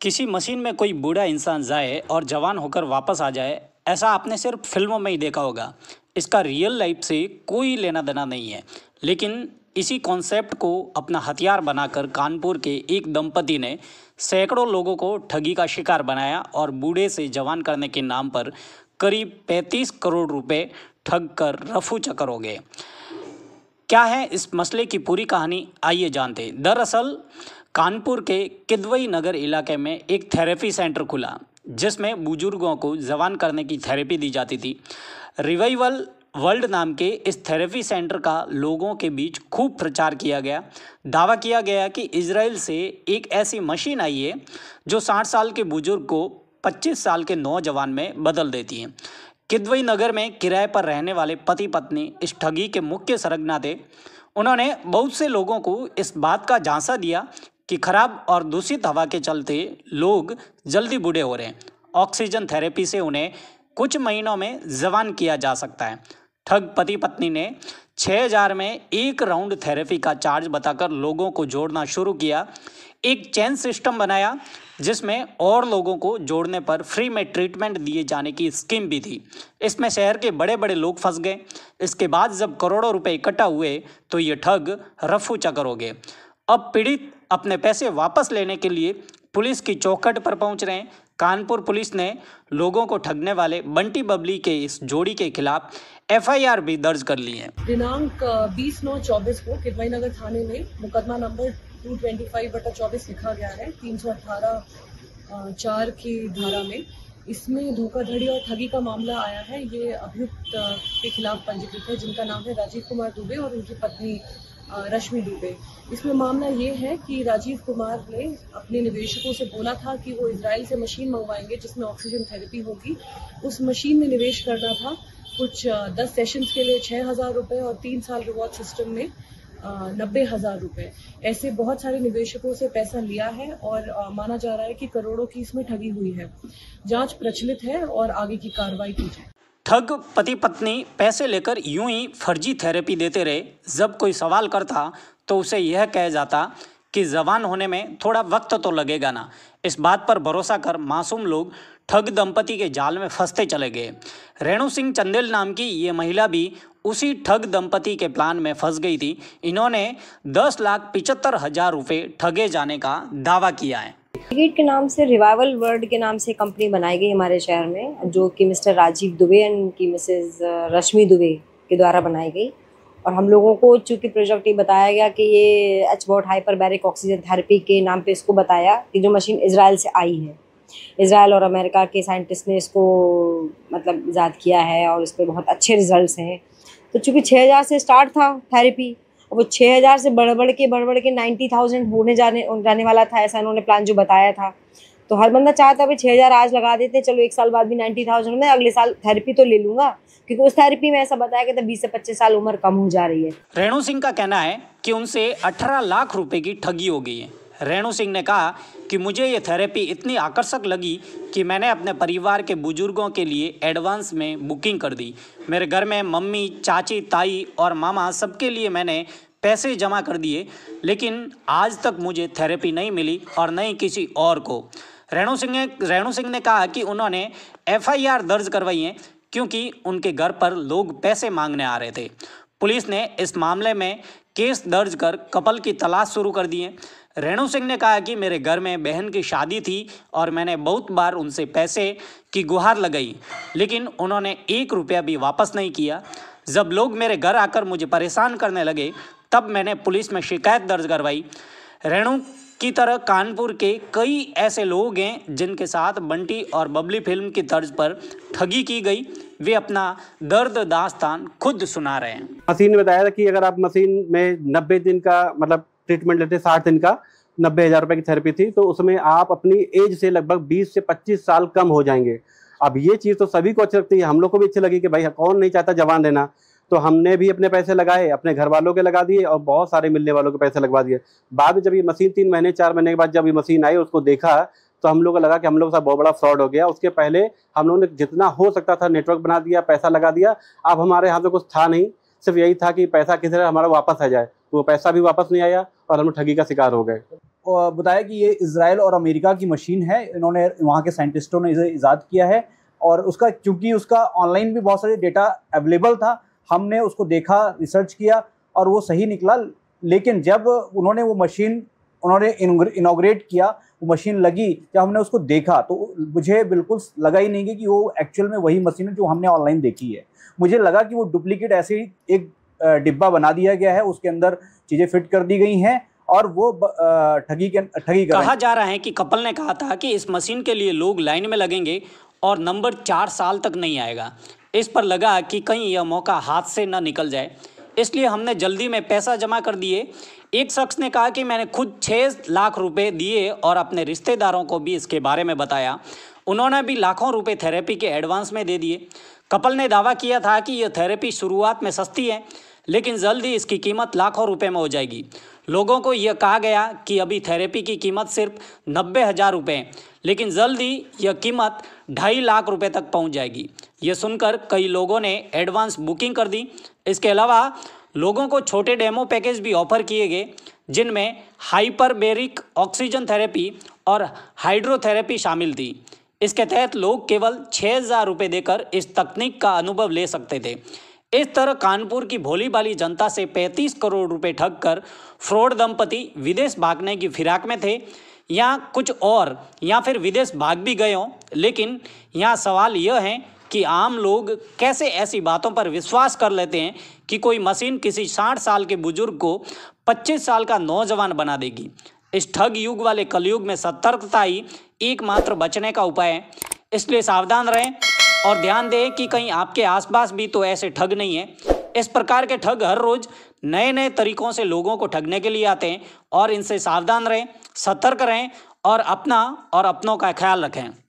किसी मशीन में कोई बूढ़ा इंसान जाए और जवान होकर वापस आ जाए, ऐसा आपने सिर्फ फिल्मों में ही देखा होगा। इसका रियल लाइफ से कोई लेना देना नहीं है। लेकिन इसी कॉन्सेप्ट को अपना हथियार बनाकर कानपुर के एक दंपति ने सैकड़ों लोगों को ठगी का शिकार बनाया और बूढ़े से जवान करने के नाम पर करीब 35 करोड़ रुपए ठग कर रफू चक्कर हो गए। क्या है इस मसले की पूरी कहानी, आइए जानते हैं। दरअसल कानपुर के किदवई नगर इलाके में एक थेरेपी सेंटर खुला जिसमें बुजुर्गों को जवान करने की थेरेपी दी जाती थी। रिवाइवल वर्ल्ड नाम के इस थेरेपी सेंटर का लोगों के बीच खूब प्रचार किया गया। दावा किया गया कि इजराइल से एक ऐसी मशीन आई है जो 60 साल के बुजुर्ग को 25 साल के नौजवान में बदल देती है। किदवई नगर में किराए पर रहने वाले पति पत्नी इस ठगी के मुख्य सरगना थे। उन्होंने बहुत से लोगों को इस बात का झांसा दिया कि खराब और दूषित हवा के चलते लोग जल्दी बूढ़े हो रहे हैं। ऑक्सीजन थेरेपी से उन्हें कुछ महीनों में जवान किया जा सकता है। ठग पति पत्नी ने 6,000 में एक राउंड थेरेपी का चार्ज बताकर लोगों को जोड़ना शुरू किया। एक चेन सिस्टम बनाया जिसमें और लोगों को जोड़ने पर फ्री में ट्रीटमेंट दिए जाने की स्कीम भी थी। इसमें शहर के बड़े बड़े लोग फंस गए। इसके बाद जब करोड़ों रुपए इकट्ठा हुए तो ये ठग रफू चक्कर हो गए। अब पीड़ित अपने पैसे वापस लेने के लिए पुलिस की चौखट पर पहुंच रहे हैं। कानपुर पुलिस ने लोगों को ठगने वाले बंटी बबली के इस जोड़ी के खिलाफ एफआईआर भी दर्ज कर ली है। दिनांक 20/9/24 को किदवई नगर थाने में मुकदमा नंबर 225/24 लिखा गया है 318(4) की धारा में। इसमें धोखाधड़ी और ठगी का मामला आया है। ये अभियुक्त के खिलाफ पंजीकृत है जिनका नाम है राजीव कुमार दुबे और उनकी पत्नी रश्मि दुबे। इसमें मामला ये है कि राजीव कुमार ने अपने निवेशकों से बोला था कि वो इजराइल से मशीन मंगवाएंगे जिसमें ऑक्सीजन थेरेपी होगी। उस मशीन में निवेश करना था कुछ 10 सेशंस के लिए 6,000 रुपए और 3 साल रिवॉर्ड सिस्टम में 90,000 रुपए। ऐसे बहुत सारे निवेशकों से पैसा लिया है और माना जा रहा है कि करोड़ों की इसमें ठगी हुई है। जांच प्रचलित है और आगे की कार्रवाई की जाए। ठग पति पत्नी पैसे लेकर यूं ही फर्जी थेरेपी देते रहे। जब कोई सवाल करता तो उसे यह कह जाता कि जवान होने में थोड़ा वक्त तो लगेगा ना। इस बात पर भरोसा कर मासूम लोग ठग दंपति के जाल में फंसते चले गए। रेणु सिंह चंदेल नाम की ये महिला भी उसी ठग दंपति के प्लान में फंस गई थी। इन्होंने 10,75,000 रुपये ठगे जाने का दावा किया है। टिकट के नाम से रिवाइवल वर्ल्ड के नाम से कंपनी बनाई गई हमारे शहर में, जो कि मिस्टर राजीव दुबे एंड उनकी मिसेज रश्मि दुबे के द्वारा बनाई गई। और हम लोगों को चूँकि प्रोजेक्ट ये बताया गया कि ये एचबॉट हाइपरबैरिक ऑक्सीजन थेरेपी के नाम पे इसको बताया कि जो मशीन इजराइल से आई है। इजराइल और अमेरिका के साइंटिस्ट ने इसको मतलब ईजाद किया है और इस पर बहुत अच्छे रिजल्ट्स हैं। तो चूँकि 6,000 से स्टार्ट था थेरेपी, वो 6,000 से बढ़ बढ़ के 90,000 होने जाने वाला था। ऐसा इन्होंने प्लान जो बताया था। तो हर बंदा चाहता है 6,000 आज लगा देते, चलो 1 साल बाद भी 90,000 में अगले साल थेरेपी तो ले लूंगा, क्योंकि उस थेरेपी में ऐसा बताया गया था 20 से 25 साल उम्र कम हो जा रही है। रेणु सिंह का कहना है कि उनसे 18 लाख रुपए की ठगी हो गई है। रेणु सिंह ने कहा कि मुझे ये थेरेपी इतनी आकर्षक लगी कि मैंने अपने परिवार के बुजुर्गों के लिए एडवांस में बुकिंग कर दी। मेरे घर में मम्मी, चाची, ताई और मामा सबके लिए मैंने पैसे जमा कर दिए, लेकिन आज तक मुझे थेरेपी नहीं मिली और न ही किसी और को। रेणु सिंह ने कहा कि उन्होंने एफआईआर दर्ज करवाई है क्योंकि उनके घर पर लोग पैसे मांगने आ रहे थे। पुलिस ने इस मामले में केस दर्ज कर कपल की तलाश शुरू कर दी है। रेणु सिंह ने कहा कि मेरे घर में बहन की शादी थी और मैंने बहुत बार उनसे पैसे की गुहार लगाई, लेकिन उन्होंने 1 रुपया भी वापस नहीं किया। जब लोग मेरे घर आकर मुझे परेशान करने लगे तब मैंने पुलिस में शिकायत दर्ज करवाई। रेणु की तरह कानपुर के कई ऐसे लोग हैं जिनके साथ बंटी और बबली फिल्म की तर्ज पर ठगी की गई। वे अपना दर्द दास्तान खुद सुना रहे हैं। मशीन ने बताया था कि अगर आप मशीन में 90 दिन का मतलब ट्रीटमेंट लेते, 60 दिन का 90,000 रुपये की थेरेपी थी, तो उसमें आप अपनी एज से लगभग 20 से 25 साल कम हो जाएंगे। अब ये चीज़ तो सभी को अच्छी लगती है, हम लोग को भी अच्छी लगी कि भाई कौन नहीं चाहता जवान रहना। तो हमने भी अपने पैसे लगाए, अपने घर वालों के लगा दिए और बहुत सारे मिलने वालों के पैसे लगवा दिए। बाद में जब ये मशीन 3 महीने 4 महीने के बाद जब ये मशीन आई उसको देखा तो हम लोग को लगा कि हम लोग का बहुत बड़ा फ्रॉड हो गया। उसके पहले हम लोगों ने जितना हो सकता था नेटवर्क बना दिया, पैसा लगा दिया। अब हमारे हाथ में कुछ था नहीं, सिर्फ यही था कि पैसा किसी तरह हमारा वापस आ जाए। तो वो पैसा भी वापस नहीं आया और हम ठगी का शिकार हो गए। बताया कि ये इजराइल और अमेरिका की मशीन है, इन्होंने वहाँ के साइंटिस्टों ने इसे ईजाद किया है और उसका चूंकि उसका ऑनलाइन भी बहुत सारे डेटा अवेलेबल था, हमने उसको देखा, रिसर्च किया और वो सही निकला। लेकिन जब उन्होंने वो मशीन इनॉग्रेट किया, वो मशीन लगी, जब हमने उसको देखा तो मुझे बिल्कुल लगा ही नहीं कि वो एक्चुअल में वही मशीन है जो हमने ऑनलाइन देखी है। मुझे लगा कि वो डुप्लीकेट ऐसे ही एक डिब्बा बना दिया गया है, उसके अंदर चीज़ें फिट कर दी गई हैं और वो ठगी कर कहा जा रहा है कि कपल ने कहा था कि इस मशीन के लिए लोग लाइन में लगेंगे और नंबर 4 साल तक नहीं आएगा। इस पर लगा कि कहीं यह मौका हाथ से न निकल जाए, इसलिए हमने जल्दी में पैसा जमा कर दिए। एक शख्स ने कहा कि मैंने खुद 6 लाख रुपए दिए और अपने रिश्तेदारों को भी इसके बारे में बताया। उन्होंने भी लाखों रुपए थेरेपी के एडवांस में दे दिए। कपल ने दावा किया था कि यह थेरेपी शुरुआत में सस्ती है, लेकिन जल्द ही इसकी कीमत लाखों रुपए में हो जाएगी। लोगों को यह कहा गया कि अभी थेरेपी की कीमत सिर्फ 90,000 रुपये है, लेकिन जल्द ही यह कीमत 2.5 लाख रुपए तक पहुंच जाएगी। यह सुनकर कई लोगों ने एडवांस बुकिंग कर दी। इसके अलावा लोगों को छोटे डेमो पैकेज भी ऑफर किए गए, जिनमें हाइपरबेरिक ऑक्सीजन थेरेपी और हाइड्रोथेरेपी शामिल थी। इसके तहत लोग केवल 6,000 रुपये देकर इस तकनीक का अनुभव ले सकते थे। इस तरह कानपुर की भोली भाली जनता से 35 करोड़ रुपए ठग कर फ्रॉड दंपति विदेश भागने की फिराक में थे, या कुछ और, या फिर विदेश भाग भी गए हों। लेकिन यहाँ सवाल यह है कि आम लोग कैसे ऐसी बातों पर विश्वास कर लेते हैं कि कोई मशीन किसी 60 साल के बुजुर्ग को 25 साल का नौजवान बना देगी। इस ठग युग वाले कलयुग में सतर्कता ही एकमात्र बचने का उपाय है। इसलिए सावधान रहें और ध्यान दें कि कहीं आपके आसपास भी तो ऐसे ठग नहीं है। इस प्रकार के ठग हर रोज नए नए तरीकों से लोगों को ठगने के लिए आते हैं और इनसे सावधान रहें, सतर्क रहें और अपना और अपनों का ख्याल रखें।